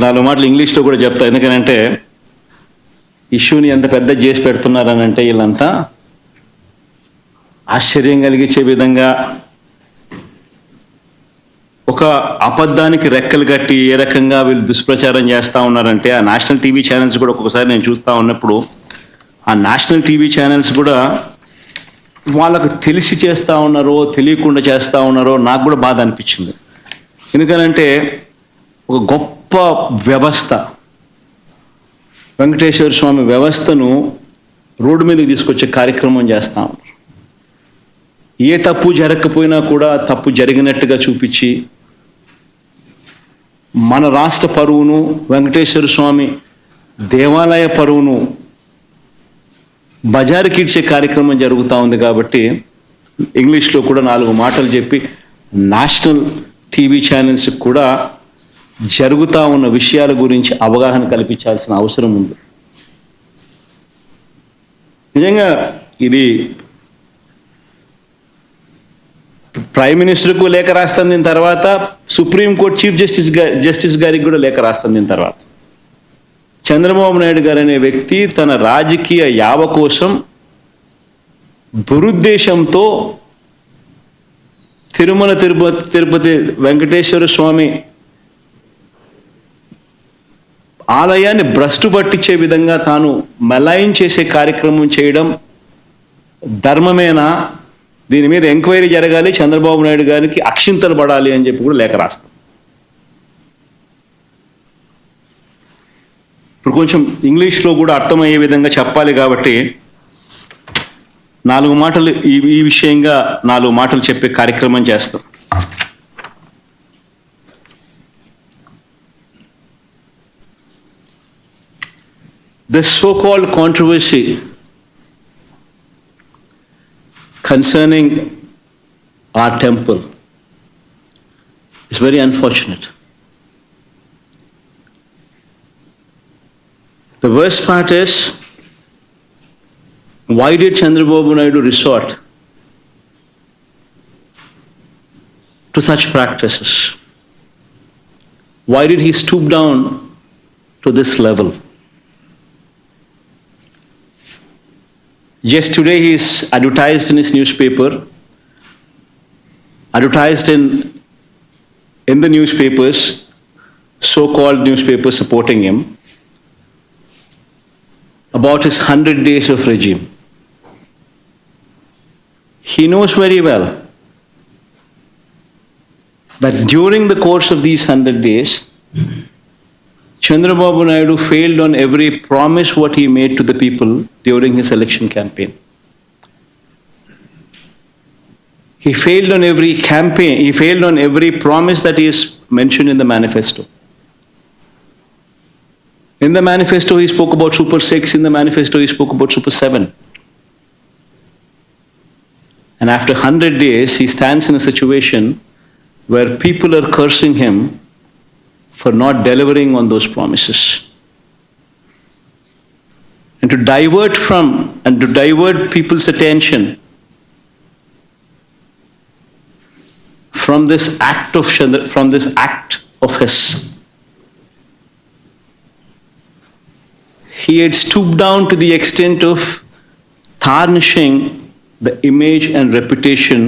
నాలుగు మాటలు ఇంగ్లీష్లో కూడా చెప్తా. ఎందుకనంటే ఇష్యూని ఎంత పెద్ద చేసి పెడుతున్నారనంటే వీళ్ళంతా ఆశ్చర్యం కలిగించే విధంగా ఒక అబద్ధానికి రెక్కలు కట్టి ఏ రకంగా వీళ్ళు దుష్ప్రచారం చేస్తూ ఉన్నారంటే, ఆ నేషనల్ టీవీ ఛానల్స్ కూడా ఒక్కొక్కసారి నేను చూస్తూ ఉన్నప్పుడు ఆ నేషనల్ టీవీ ఛానల్స్ కూడా వాళ్ళకు తెలిసి చేస్తూ ఉన్నారో తెలియకుండా చేస్తూ ఉన్నారో నాకు కూడా బాధ అనిపించింది. ఎందుకనంటే ఒక గొప్ప వ్యవస్థ, వెంకటేశ్వర స్వామి వ్యవస్థను రోడ్డు మీదకి తీసుకొచ్చే కార్యక్రమం చేస్తూ ఉన్నారు. ఏ తప్పు జరగకపోయినా కూడా తప్పు జరిగినట్టుగా చూపించి మన రాష్ట్ర పరువును, వెంకటేశ్వర స్వామి దేవాలయ పరువును బజారుకి ఇచ్చే కార్యక్రమం జరుగుతూ ఉంది. కాబట్టి ఇంగ్లీష్లో కూడా నాలుగు మాటలు చెప్పి నేషనల్ టీవీ ఛానల్స్ కూడా జరుగుతూ ఉన్న విషయాల గురించి అవగాహన కల్పించాల్సిన అవసరం ఉంది. నిజంగా ఇది ప్రైమ్ మినిస్టర్కు లేఖ రాస్తాను, దీని తర్వాత సుప్రీంకోర్టు చీఫ్ జస్టిస్ గారికి కూడా లేఖ రాస్తాను. దీని తర్వాత చంద్రబాబు నాయుడు గారు అనే వ్యక్తి తన రాజకీయ యావ కోసం దురుద్దేశంతో తిరుమల తిరుపతి వెంకటేశ్వర స్వామి ఆలయాన్ని భ్రష్టు పట్టించే విధంగా తాను మలైన్ చేసే కార్యక్రమం చేయడం ధర్మమేనా? దీని మీద ఎంక్వైరీ జరగాలి, చంద్రబాబు నాయుడు గారికి అక్షింతలు పడాలి అని చెప్పి కూడా లేఖ రాస్తాం. ఇప్పుడు కొంచెం ఇంగ్లీష్లో కూడా అర్థమయ్యే విధంగా చెప్పాలి కాబట్టి నాలుగు మాటలు ఈ విషయంగా నాలుగు మాటలు చెప్పే కార్యక్రమం చేస్తాం. This so-called controversy concerning our temple is very unfortunate. The worst part is, why did Chandrababu Naidu resort to such practices? Why did he stoop down to this level? Just today he is advertised in his newspaper, advertised in the newspapers, so-called newspapers supporting him, about his 100 days of regime. He knows very well that during the course of these 100 days, Chandrababu Naidu failed on every promise what he made to the people during his election campaign. He failed on every campaign, he failed on every promise that is mentioned in the manifesto. In the manifesto he spoke about Super 6, in the manifesto he spoke about Super 7. And after 100 days he stands in a situation where people are cursing him for not delivering on those promises. And to divert people's attention from this act of his, he had stooped down to the extent of tarnishing the image and reputation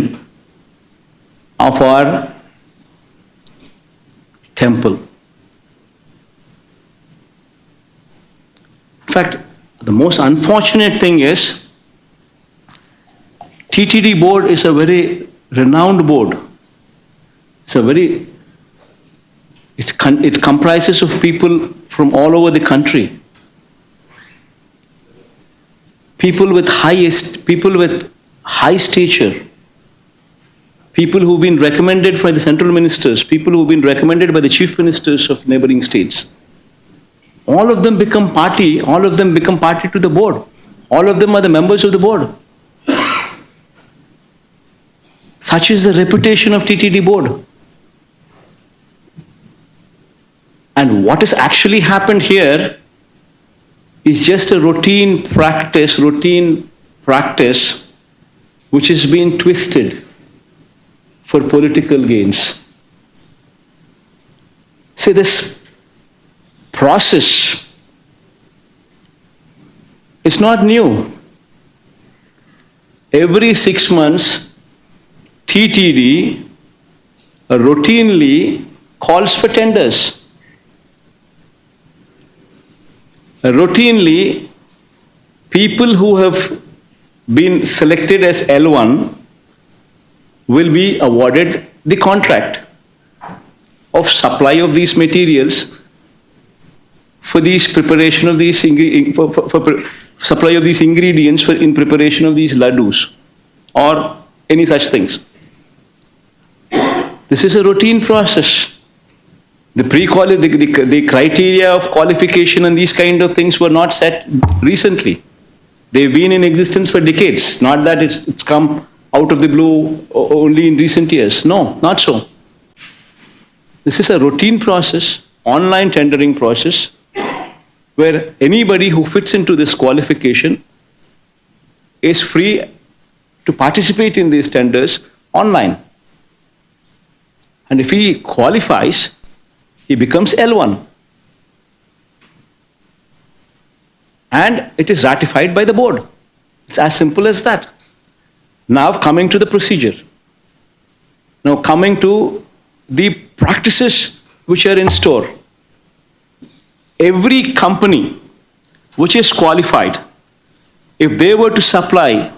of our temple. In fact, the most unfortunate thing is, TTD board is a very renowned board. It comprises of people from all over the country. People with high stature. People who've been recommended by the central ministers, people who've been recommended by the chief ministers of neighboring states. All of them become party to the board. All of them are the members of the board. Such is the reputation of TTD board. And what has actually happened here is just a routine practice which has been twisted for political gains. See, this process is not new. Every 6 months, TTD routinely calls for tenders. Routinely, people who have been selected as L1 will be awarded the contract of supply of these materials for these preparation of these supply of these ingredients for in preparation of these laddus or any such things. This is a routine process. The criteria of qualification and these kind of things were not set recently. They've been in existence for decades. Not that it's come out of the blue only in recent years. No, not so. This is a routine process, online tendering process, where anybody who fits into this qualification is free to participate in these tenders online. And if he qualifies, he becomes L1. And it is ratified by the board. It's as simple as that. Now coming to the procedure. Now coming to the practices which are in store. Every company which is qualified, if they were to supply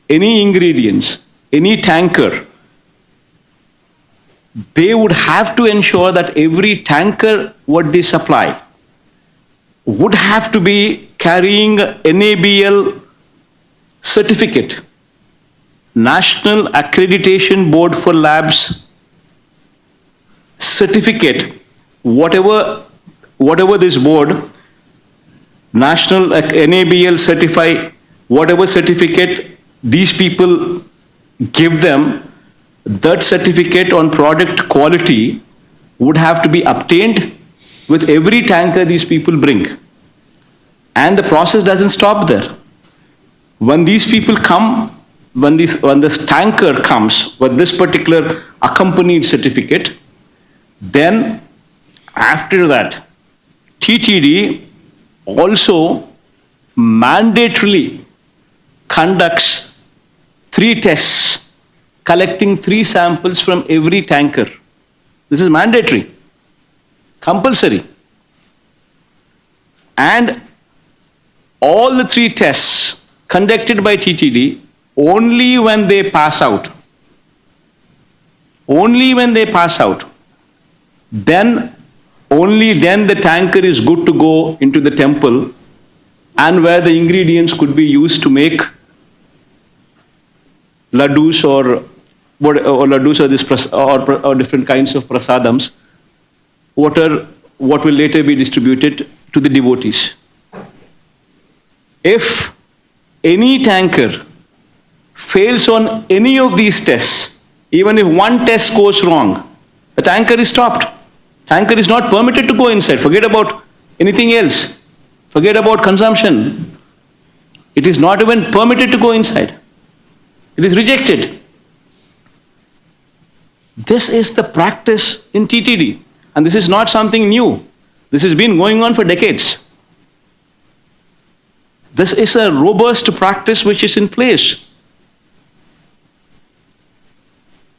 any ingredients, any tanker, they would have to ensure that every tanker what they supply would have to be carrying NABL certificate, National Accreditation Board for Labs certificate, whatever this board, National NABL certify, whatever certificate these people give them, that certificate on product quality would have to be obtained with every tanker these people bring. And the process doesn't stop there. When these people come, when this tanker comes with this particular accompanied certificate, then after that, TTD also mandatorily conducts 3 tests, collecting 3 samples from every tanker. This is mandatory, compulsory. And all the 3 tests conducted by TTD, only when they pass out, then only then the tanker is good to go into the temple and where the ingredients could be used to make laddus or different kinds of prasadams, what will later be distributed to the devotees. If any tanker fails on any of these tests, even if one test goes wrong, the tanker is stopped. Tanker is not permitted to go inside. Forget about anything else. Forget about consumption. It is not even permitted to go inside. It is rejected. This is the practice in TTD. And this is not something new. This has been going on for decades. This is a robust practice which is in place.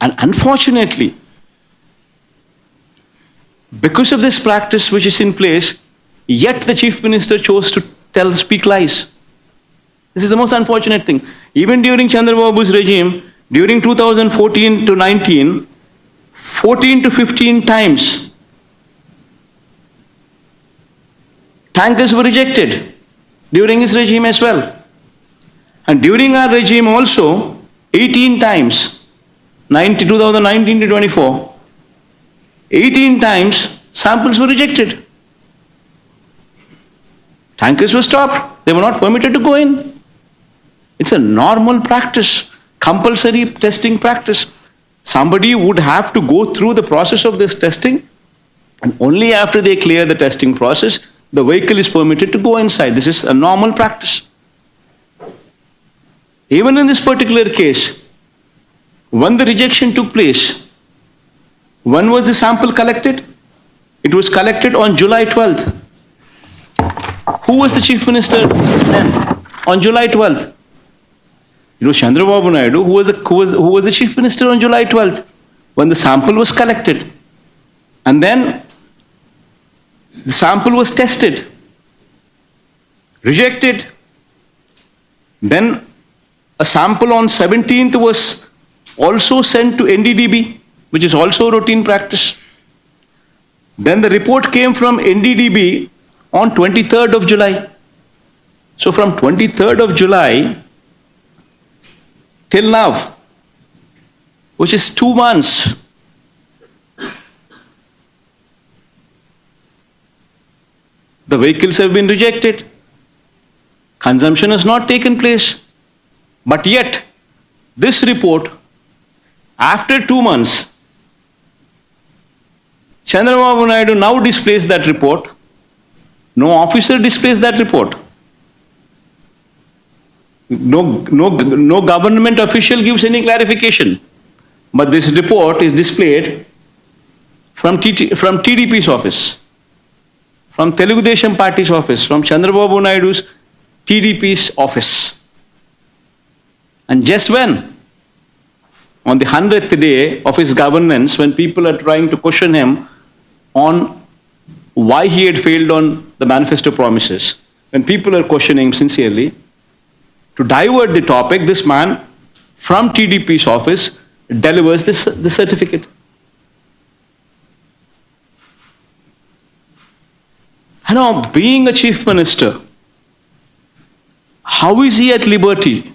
And unfortunately, because of this practice which is in place, yet the Chief Minister chose to speak lies. This is the most unfortunate thing. Even during Chandrababu's regime, during 2014 to 19, 14 to 15 times, tankers were rejected during his regime as well. And during our regime also, 18 times, 2019 to 24, 18 times samples were rejected. Tankers were stopped. They were not permitted to go in. It's a normal practice, compulsory testing practice. Somebody would have to go through the process of this testing, and only after they clear the testing process, the vehicle is permitted to go inside. This is a normal practice. Even in this particular case, when the rejection took place, when was the sample collected? It was collected on July 12th. Who was the chief minister then on July 12th? It was Chandrababu Naidu who was the chief minister on July 12th when the sample was collected. And then the sample was tested, rejected. Then a sample on 17th was also sent to NDDB, which is also routine practice. Then the report came from NDDB on 23rd of July. So from 23rd of July till now, which is 2 months, the vehicles have been rejected. Consumption has not taken place. But yet, this report, after 2 months, Chandrababu Naidu now displays that report. No officer displays that report. No government official gives any clarification. But this report is displayed from TDP's office, from Telugu Desam Party's office, from Chandrababu Naidu's TDP's office. And just when? On the 100th day of his governance, when people are trying to question him on why he had failed on the manifesto promises, when people are questioning him sincerely, to divert the topic, this man from TDP's office delivers the certificate. And now, being a chief minister, how is he at liberty,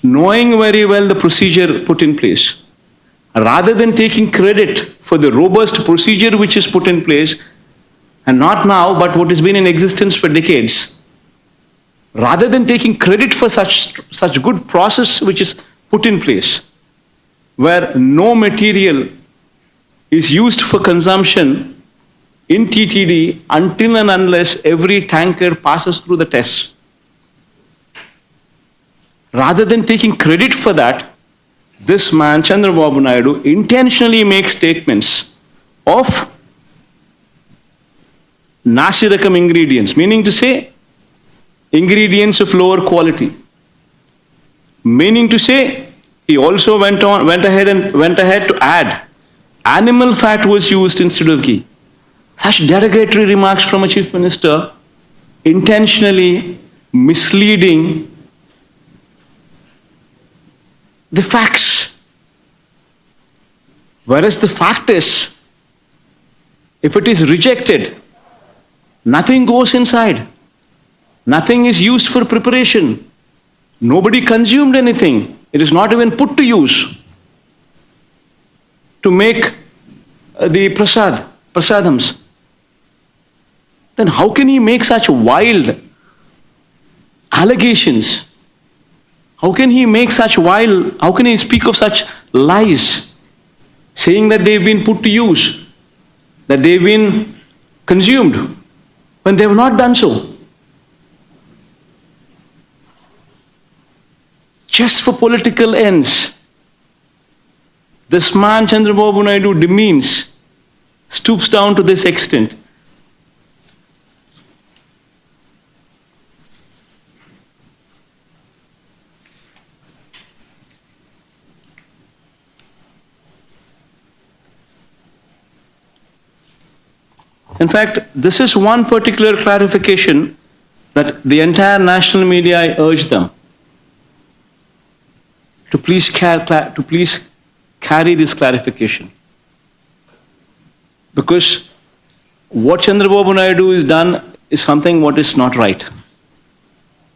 knowing very well the procedure put in place, rather than taking credit for the robust procedure which is put in place, and not now, but what has been in existence for decades, rather than taking credit for such good process which is put in place, where no material is used for consumption in TTD until and unless every tanker passes through the tests. Rather than taking credit for that, this man, Chandrababu Naidu, intentionally makes statements of Nasirakam ingredients, meaning to say ingredients of lower quality. Meaning to say, he also went ahead to add animal fat was used instead of ghee. Such derogatory remarks from a chief minister, intentionally misleading the facts. Whereas the fact is, if it is rejected, nothing goes inside. Nothing is used for preparation. Nobody consumed anything. It is not even put to use to make the prasadams. Then how can he make such wild allegations? How can he speak of such lies, saying that they've been put to use, that they've been consumed, when they have not done so? Just for political ends, this man Chandrababu Naidu demeans, stoops down to this extent. In fact, this is one particular clarification that the entire national media, I urge them to please carry this clarification. Because what Chandrababu Naidu has done is something what is not right.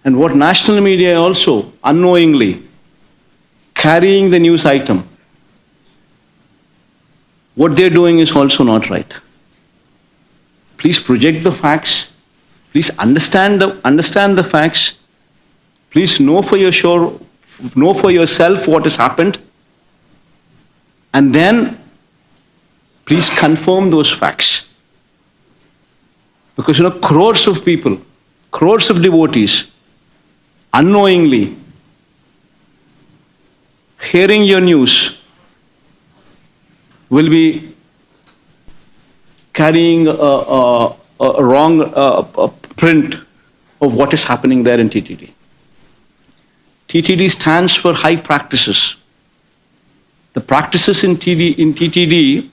And what national media also unknowingly carrying the news item, what they're doing is also not right. Please project the facts. Please understand the facts. Please know for yourself what has happened. And then please confirm those facts. Because crores of people, crores of devotees, unknowingly hearing your news will be carrying a wrong print of what is happening there in TTD. TTD stands for high practices. The practices in TTD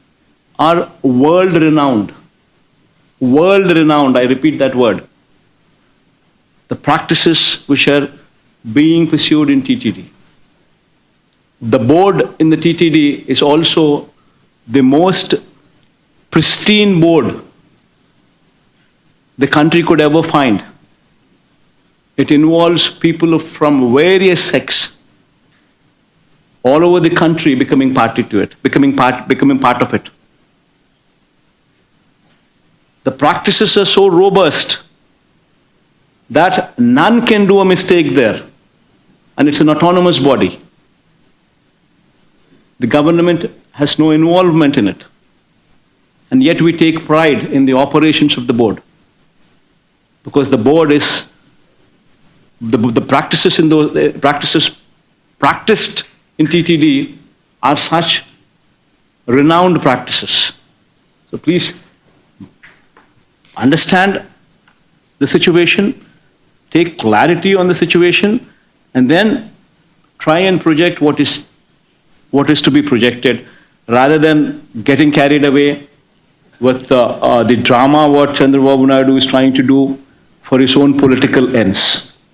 are world-renowned. World-renowned, I repeat that word. The practices which are being pursued in TTD. The board in the TTD is also the most pristine board the country could ever find. It involves people from various sects all over the country becoming party to it, becoming part of it. The practices are so robust that none can do a mistake there, and it's an autonomous body. The government has no involvement in it, and yet we take pride in the operations of the board, because the board is the practices in those practices practiced in TTD are such renowned practices. So please understand the situation, take clarity on the situation, and then try and project what is to be projected, rather than getting carried away with the drama what Chandrababu Naidu is trying to do for his own political ends.